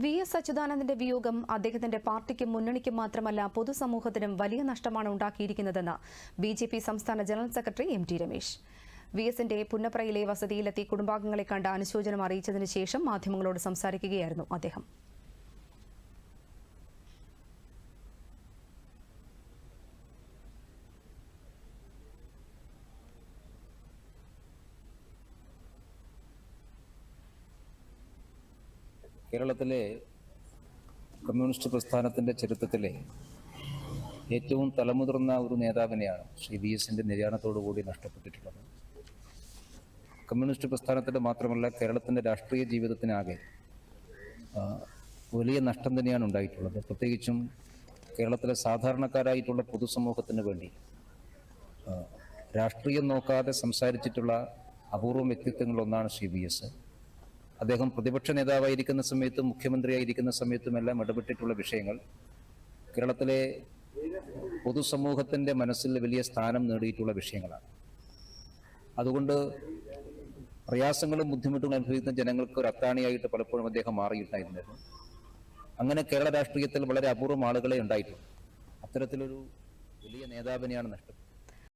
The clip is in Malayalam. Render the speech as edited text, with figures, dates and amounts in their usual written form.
വി.എസ്. അച്യുതാനന്ദന്റെ വിയോഗം അദ്ദേഹത്തിന്റെ പാർട്ടിക്കും മുന്നണിക്കും മാത്രമല്ല പൊതുസമൂഹത്തിനും വലിയ നഷ്ടമാണ് ഉണ്ടാക്കിയിരിക്കുന്നതെന്ന് ബി.ജെ.പി. സംസ്ഥാന ജനറൽ സെക്രട്ടറി എം.ടി. രമേശ്. വി.എസിന്റെ പുന്നപ്രയിലെ വസതിയിലെത്തി കുടുംബാംഗങ്ങളെ കണ്ട് അനുശോചനം അറിയിച്ചതിനു ശേഷം മാധ്യമങ്ങളോട് സംസാരിക്കുകയായിരുന്നു അദ്ദേഹം. കേരളത്തിലെ കമ്മ്യൂണിസ്റ്റ് പ്രസ്ഥാനത്തിൻ്റെ ചരിത്രത്തിലെ ഏറ്റവും തലമുതിർന്ന ഒരു നേതാവിനെയാണ് ശ്രീ വി.എസിൻ്റെ നിര്യാണത്തോടുകൂടി നഷ്ടപ്പെട്ടിട്ടുള്ളത്. കമ്മ്യൂണിസ്റ്റ് പ്രസ്ഥാനത്തിൻ്റെ മാത്രമല്ല കേരളത്തിൻ്റെ രാഷ്ട്രീയ ജീവിതത്തിനാകെ വലിയ നഷ്ടം തന്നെയാണ് ഉണ്ടായിട്ടുള്ളത്. പ്രത്യേകിച്ചും കേരളത്തിലെ സാധാരണക്കാരായിട്ടുള്ള പൊതുസമൂഹത്തിന് വേണ്ടി രാഷ്ട്രീയം നോക്കാതെ സംസാരിച്ചിട്ടുള്ള അപൂർവം വ്യക്തിത്വങ്ങളൊന്നാണ് ശ്രീ വി.എസ്. അദ്ദേഹം പ്രതിപക്ഷ നേതാവായിരിക്കുന്ന സമയത്തും മുഖ്യമന്ത്രിയായിരിക്കുന്ന സമയത്തുമെല്ലാം ഇടപെട്ടിട്ടുള്ള വിഷയങ്ങൾ കേരളത്തിലെ പൊതുസമൂഹത്തിൻ്റെ മനസ്സിൽ വലിയ സ്ഥാനം നേടിയിട്ടുള്ള വിഷയങ്ങളാണ്. അതുകൊണ്ട് പ്രയാസങ്ങളും ബുദ്ധിമുട്ടുകളും അനുഭവിക്കുന്ന ജനങ്ങൾക്ക് ഒരു അത്താണിയായിട്ട് പലപ്പോഴും അദ്ദേഹം മാറിയിട്ടായിരുന്നു. അങ്ങനെ കേരള രാഷ്ട്രീയത്തിൽ വളരെ അപൂർവം ആളുകളെ ഉണ്ടായിട്ടുള്ളൂ. അത്തരത്തിലൊരു വലിയ നേതാവിനെയാണ് നഷ്ടപ്പെട്ടത്.